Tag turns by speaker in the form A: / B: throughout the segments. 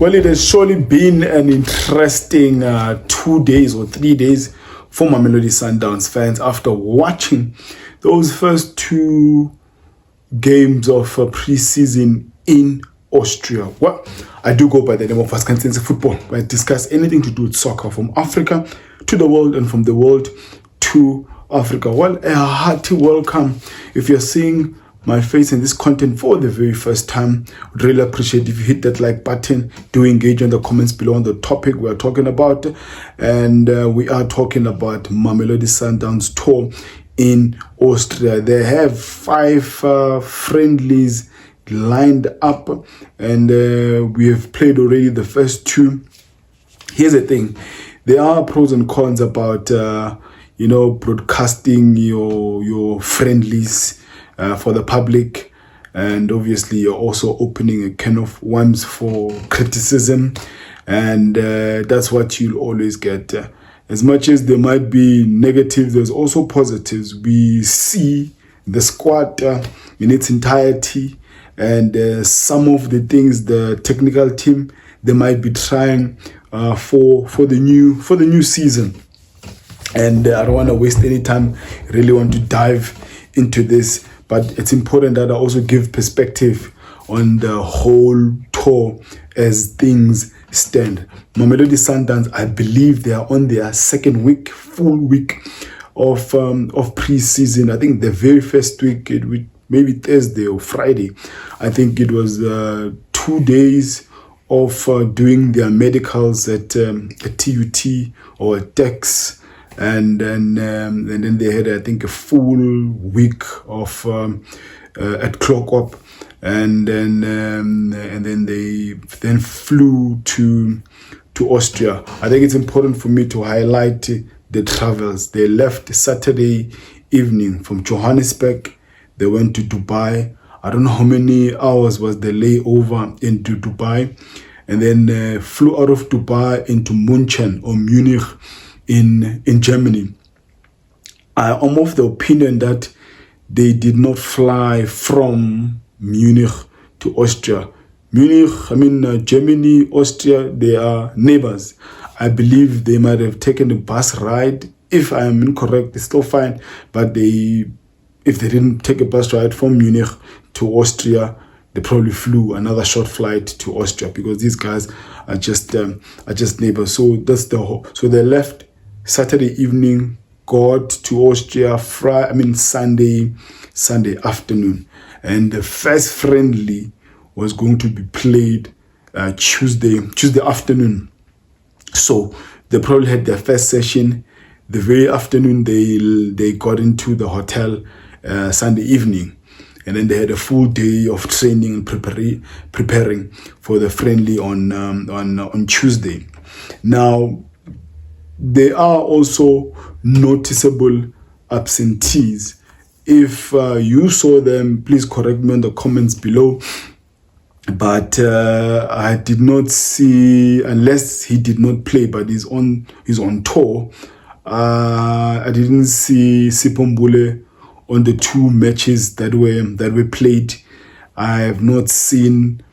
A: Well, it has surely been an interesting 2 days or 3 days for Mamelodi Sundowns fans after watching those first 2 games of preseason in Austria. Well, I do go by the name of Vaskansense Football, where I discuss anything to do with soccer from Africa to the world and from the world to Africa. Well, a hearty welcome. If you're seeing my face in this content for the very first time, would really appreciate if you hit that like button. Do engage in the comments below on the topic we're talking about. And we are talking about Mamelodi Sundowns tour in Austria. They have 5 friendlies lined up, and we have played already the first 2. Here's the thing. There are pros and cons about broadcasting your friendlies for the public, and obviously you're also opening a can of worms for criticism, and that's what you'll always get. As much as there might be negatives, there's also positives. We see the squad in its entirety, and some of the things the technical team they might be trying for the new season. And I don't want to waste any time. I really want to dive into this, but it's important that I also give perspective on the whole tour as things stand. Mamelodi Sundowns, I believe they are on their second full week of preseason. I think the very first week, maybe Thursday or Friday, I think it was 2 days of doing their medicals at a TUT or a TEX. And then they had, I think, a full week of at Clock Up, and then they flew to Austria. I think it's important for me to highlight the travels. They left Saturday evening from Johannesburg. They went to Dubai. I don't know how many hours was the layover into Dubai, and then flew out of Dubai into Munchen or Munich in Germany. I'm of the opinion that they did not fly from Munich to Austria. Germany, Austria, they are neighbors. I believe they might have taken a bus ride. If I am incorrect, it's still fine. But if they didn't take a bus ride from Munich to Austria, they probably flew another short flight to Austria, because these guys are just neighbors. So that's so they left Saturday evening, got to Austria Sunday afternoon, and the first friendly was going to be played Tuesday afternoon. So they probably had their first session the very afternoon. They got into the hotel Sunday evening, and then they had a full day of training and preparing for the friendly on Tuesday. Now, there are also noticeable absentees. If you saw them, please correct me in the comments below. But I did not see, unless he did not play, but he's on tour. I didn't see Sipombule on the 2 matches that were played. I have not seen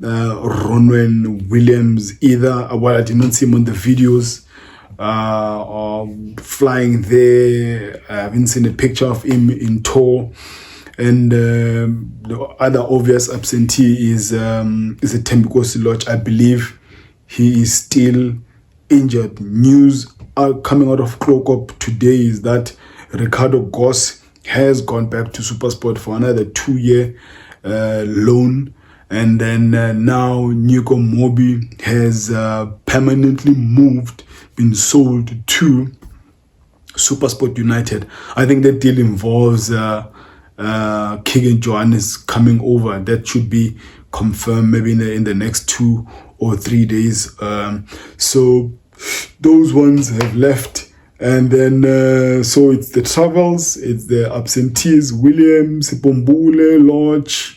A: Ronwen Williams either. Well, I did not see him on the videos. Flying there. I haven't seen a picture of him in tour. And the other obvious absentee is Thembiko Siloch. I believe he is still injured. News coming out of Clock Up today is that Ricardo Goss has gone back to SuperSport for another 2-year loan. And then now Nico Mobi has permanently been sold to SuperSport United. I think that deal involves Keegan Johannes coming over. That should be confirmed maybe in the next 2 or 3 days. So those ones have left. And then, so it's the travels, it's the absentees, Williams, Sipombule, Lodge,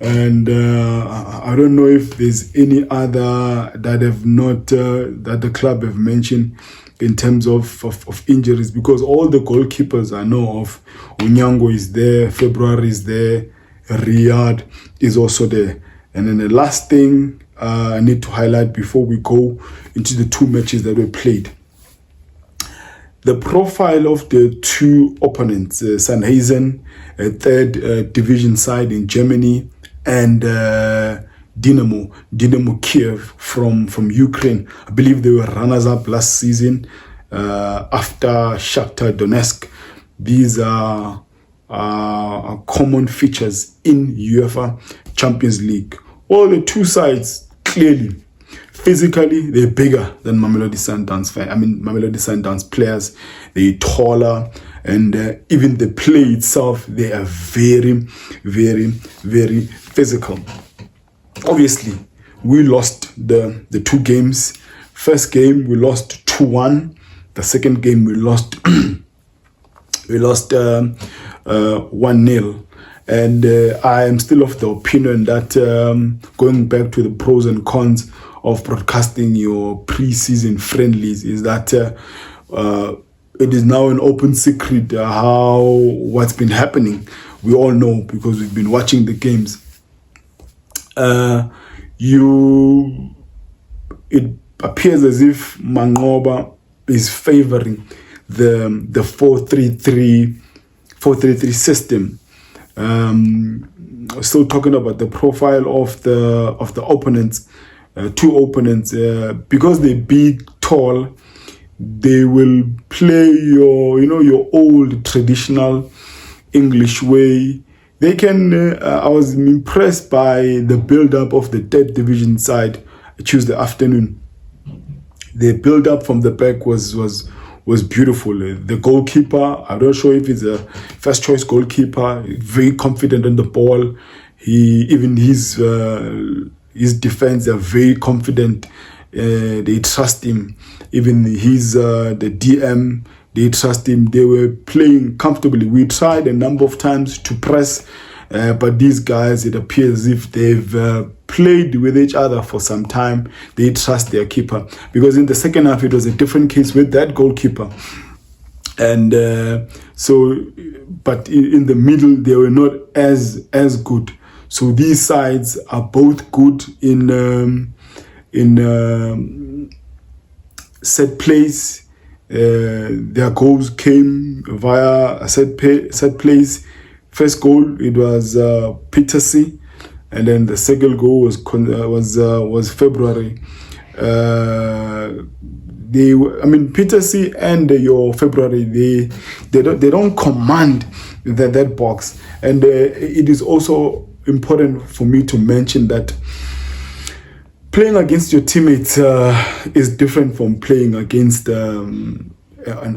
A: and I don't know if there's any other that have not that the club have mentioned in terms of injuries, because all the goalkeepers I know of, Onyango is there, February is there, Riyadh is also there. And then the last thing I need to highlight before we go into the 2 matches that were played. The profile of the 2 opponents, Sandhausen, a 3rd division side in Germany, and Dynamo Kyiv from Ukraine. I believe they were runners-up last season after Shakhtar Donetsk. These are common features in UEFA Champions League. All the 2 sides, clearly, physically, they're bigger than Mamelodi Sundowns. Mamelodi Sundowns players, they're taller, and even the play itself, they are very, very, very physical. Obviously, we lost the 2 games. First game, we lost 2-1. The second game, we lost 1-0. And I am still of the opinion that going back to the pros and cons of broadcasting your pre-season friendlies is that it is now an open secret what's been happening. We all know because we've been watching the games. It appears as if Mangoba is favoring the 4-3-3 system. Still talking about the profile of the opponents, 2 opponents, because they're big, tall, they will play your old traditional English way. They can. I was impressed by the build-up of the 3rd division side Tuesday afternoon. The build-up from the back was beautiful. The goalkeeper, I'm not sure if he's a first-choice goalkeeper, very confident on the ball. His defense are very confident. They trust him. Even the DM, they trust him. They were playing comfortably. We tried a number of times to press, but these guys, it appears as if they've played with each other for some time. They trust their keeper, because in the second half it was a different case with that goalkeeper. And but in the middle they were not as good. So these sides are both good in set plays. Their goals came via a set plays. First goal, it was Petersi, and then the second goal was February. Petersi and your February, they don't command that box, and it is also important for me to mention that playing against your teammates is different from playing against an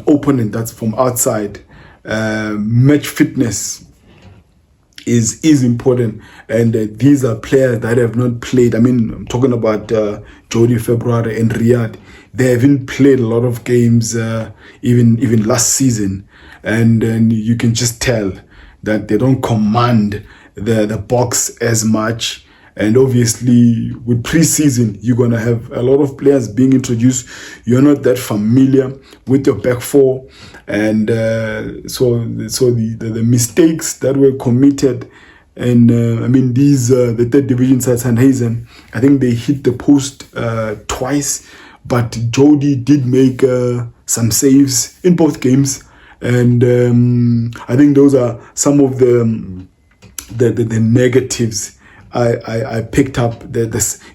A: opponent that's from outside. Match fitness is important, and these are players that have not played. I'm talking about Jody, February, and Riyadh. They haven't played a lot of games, even last season, and you can just tell that they don't command the box as much. And obviously, with preseason, you're going to have a lot of players being introduced. You're not that familiar with your back 4. And so the mistakes that were committed, and the 3rd division side, Sandhausen, I think they hit the post twice. But Jody did make some saves in both games. And I think those are some of the negatives I picked up. The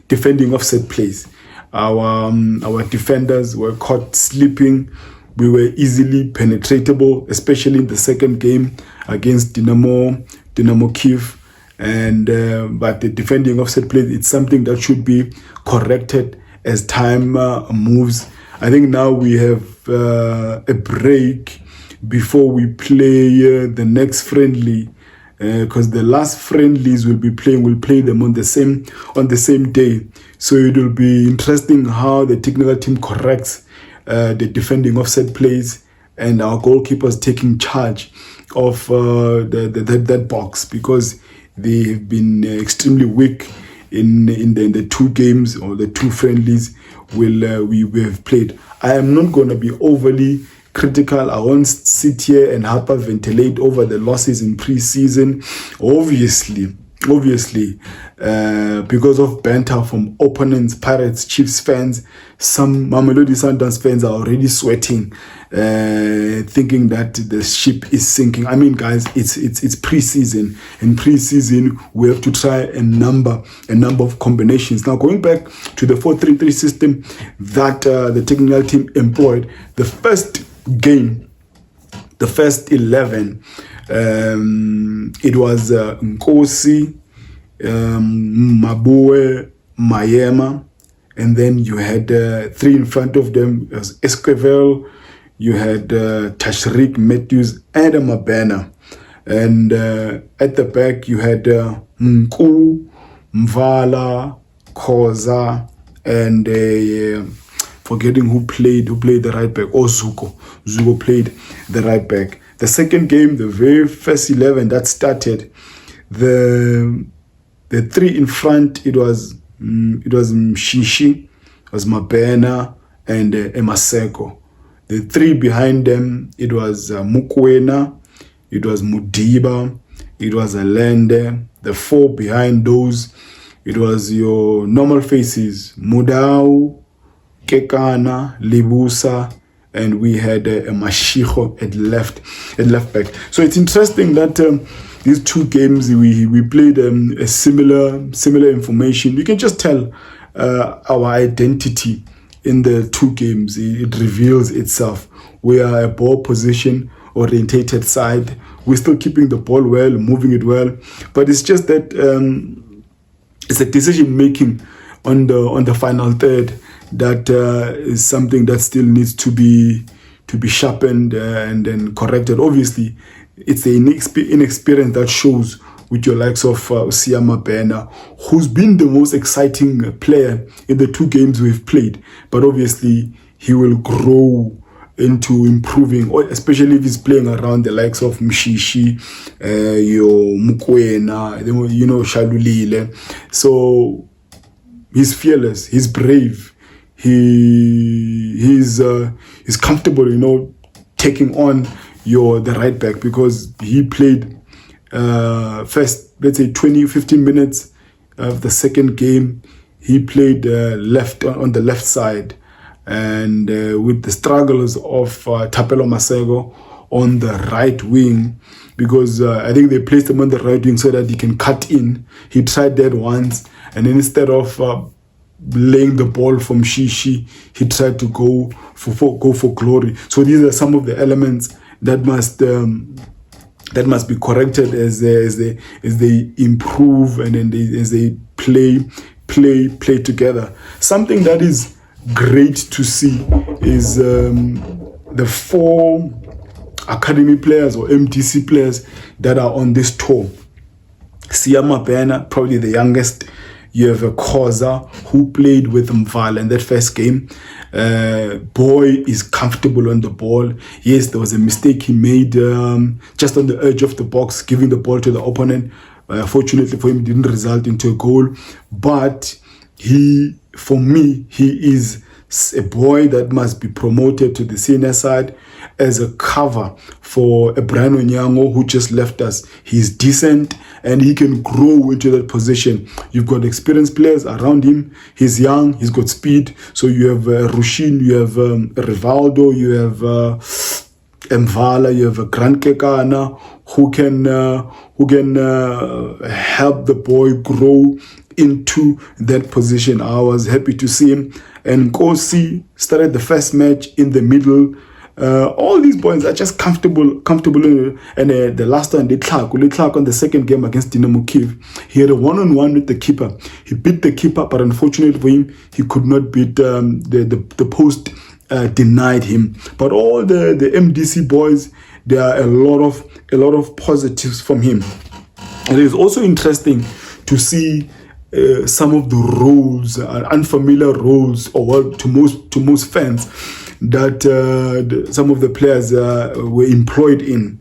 A: defending of set plays. Our defenders were caught sleeping. We were easily penetratable, especially in the second game against Dynamo Kyiv. And but the defending of set plays, it's something that should be corrected as time moves. I think now we have a break before we play the next friendly. Because the last friendlies we'll play them on the same day. So it will be interesting how the technical team corrects the defending of set plays, and our goalkeepers taking charge of that box, because they have been extremely weak in the 2 games or the 2 friendlies we have played. I am not going to be overly critical. I won't sit here and hyperventilate over the losses in pre-season. Obviously, obviously, because of banter from opponents, Pirates, Chiefs fans, some Mamelodi Sundowns fans are already sweating, thinking that the ship is sinking. I mean, guys, it's preseason. In preseason, we have to try a number of combinations. Now, going back to the 4-3-3 system that the technical team employed, the first game, the first 11, it was Nkosi, Mabue, Mayema, and then you had 3 in front of them. It was Esquivel, you had Tashrik, Matthews, and Mabena. And at the back, you had Mku, Mvala, Koza, and forgetting who played the right back, or Zuko. Zuko played the right back. The second game, the very first 11 that started, the 3 in front, it was Mshishi, it was Mabena, and Emaseko. The 3 behind them, it was Mukwena, it was Mudiba, it was Alende. The 4 behind those, it was your normal faces, Mudau, Kekana, Libusa, and we had a Mashicho at left back. So it's interesting that these 2 games we played a similar information. You can just tell our identity in the 2 games. It reveals itself. We are a ball position orientated side. We're still keeping the ball well, moving it well, but it's just that it's a decision making on the final third that is something that still needs to be sharpened and then corrected. Obviously, it's the inexperience that shows with your likes of Siama Bena, who's been the most exciting player in the 2 games we've played. But obviously, he will grow into improving, especially if he's playing around the likes of Mshishi, Mukwena, Shalulile. So he's fearless, he's brave. He's comfortable, taking on the right back, because he played first, let's say 20-15 minutes of the second game. He played left on the left side, and with the struggles of Tapelo Masego on the right wing, because I think they placed him on the right wing so that he can cut in. He tried that once, and then instead of laying the ball from Shishi, he tried to go for glory. So these are some of the elements that must be corrected as they improve and then as they play together. Something that is great to see is the 4 academy players or MTC players that are on this tour. Siama Bena, probably the youngest. You have a Koza who played with Mvala in that first game. Boy is comfortable on the ball. Yes, there was a mistake he made just on the edge of the box, giving the ball to the opponent. Fortunately for him, it didn't result into a goal. But for me, he is a boy that must be promoted to the senior side as a cover for a Brian Onyango who just left us. He's decent and he can grow into that position. You've got experienced players around him. He's young, he's got speed. So you have Rushin, you have Rivaldo, you have Mvala, you have Grant Kekana who can help the boy grow into that position. I was happy to see him. And Kosi started the first match in the middle. All these boys are just comfortable. And the last one, Clark on the second game against Dynamo Kyiv, he had a one-on-one with the keeper. He beat the keeper, but unfortunately for him, he could not beat the post. Denied him. But all the MDC boys, there are a lot of positives from him. And it is also interesting to see some of the roles, unfamiliar roles, or to most fans, that some of the players were employed in.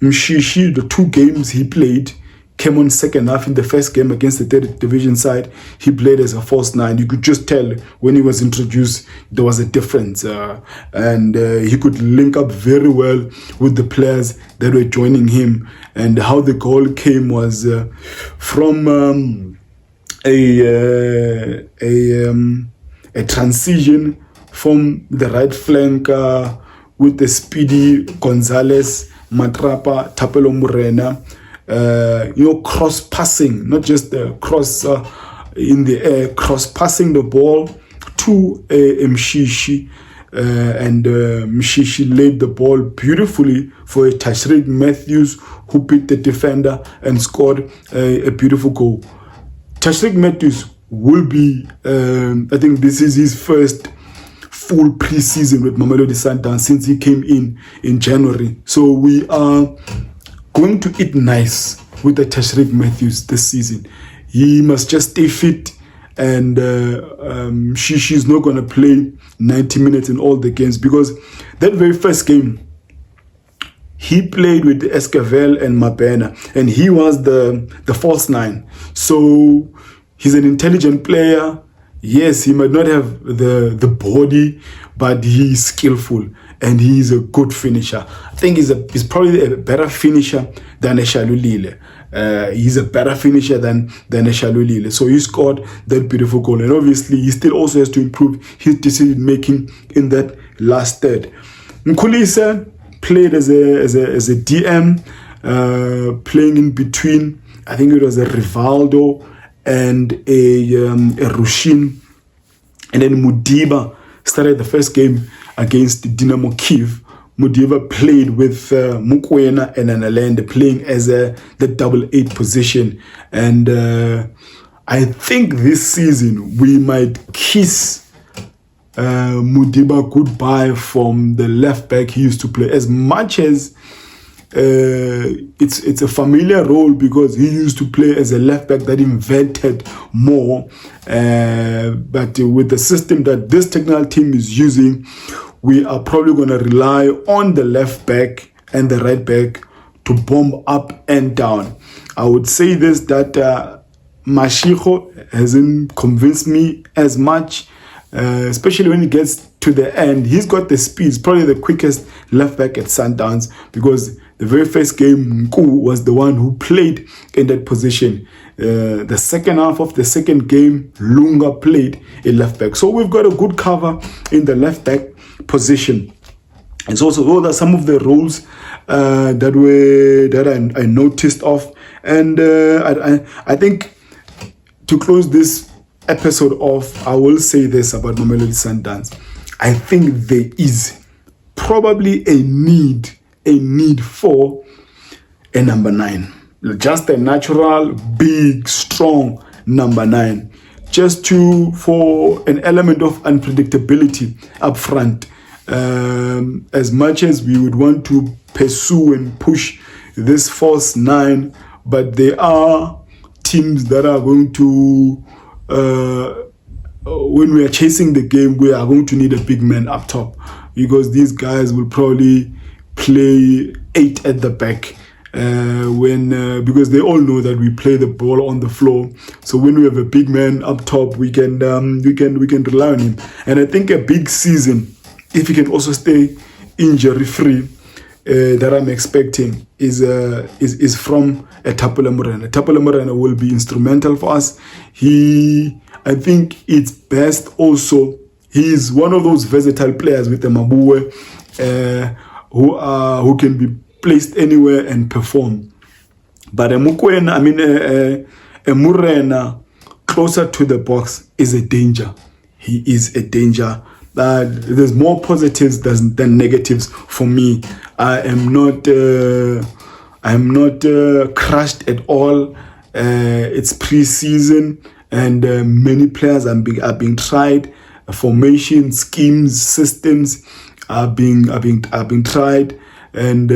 A: Mshishi, the 2 games he played, came on second half in the first game against the third division side. He played as a false nine. You could just tell when he was introduced there was a difference, and he could link up very well with the players that were joining him. And how the goal came was from a transition from the right flank with the speedy Gonzalez, Matrapa, Tapelo Morena, cross passing, not just the cross in the air, cross passing the ball to Mshishi, and Mshishi laid the ball beautifully for a Tashreed Matthews, who beat the defender and scored a beautiful goal. Tashreed Matthews will be, I think this is his first full preseason with Mamelodi Sundowns since he came in January. So we are going to eat nice with the Tashreed Matthews this season. He must just stay fit, and she's not going to play 90 minutes in all the games, because that very first game he played with Esquivel and Mabena, and he was the false nine. So he's an intelligent player. Yes, he might not have the body, but he's skillful and he's a good finisher. I think he's probably a better finisher than a Shalulile. He's a better finisher than a Shalulile. So he scored that beautiful goal, and obviously he still also has to improve his decision making in that last third. Nkulisa played as a DM, playing in between. I think it was a Rivaldo and a Rushin, and then Mudiba started the first game against Dynamo Kyiv. Mudiba played with Mukwena and Analende, playing as the double 8 position, and I think this season we might kiss Mudiba goodbye from the left back he used to play, as much as it's a familiar role, because he used to play as a left back that invented more, but with the system that this technical team is using, we are probably going to rely on the left back and the right back to bomb up and down. I would say this, that Mashiko hasn't convinced me as much, especially when he gets to the end. He's got the speed. He's probably the quickest left back at Sundowns, because the very first game, Nku was the one who played in that position. The second half of the second game, Lunga played a left back. So we've got a good cover in the left back position. And so those are some of the roles that I noticed of. And I think to close this episode off, I will say this about Mamelodi Sundowns. I think there is probably a need for a number 9. Just a natural, big, strong number 9. Just for an element of unpredictability up front. As much as we would want to pursue and push this false 9, but there are teams that are going to, when we are chasing the game, we are going to need a big man up top, because these guys will probably play 8 at the back, because they all know that we play the ball on the floor. So when we have a big man up top, we can rely on him. And I think a big season, if he can also stay injury free, that I'm expecting is from a Tapelo Morena. Tapelo Morena will be instrumental for us. I think it's best also. He's one of those versatile players with the Mabue, who can be placed anywhere and perform. But a Morena closer to the box is a danger. He is a danger. There's more positives than negatives for me. I am not crushed at all. It's preseason, and many players are being tried. Formation schemes, systems are being tried, and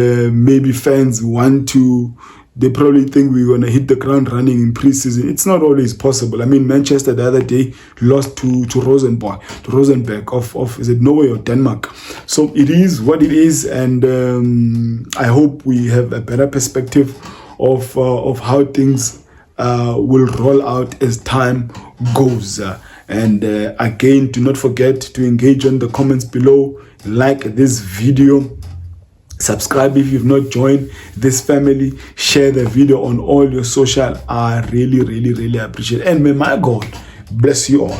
A: maybe fans want to. They probably think we're going to hit the ground running in preseason. It's not always possible. I mean, Manchester the other day lost to Rosenborg of is it Norway or Denmark? So it is what it is, and I hope we have a better perspective of how things will roll out as time goes. And again, do not forget to engage on the comments below, like this video, subscribe if you've not joined this family, share the video on all your social. I really appreciate it, and may my God bless you all.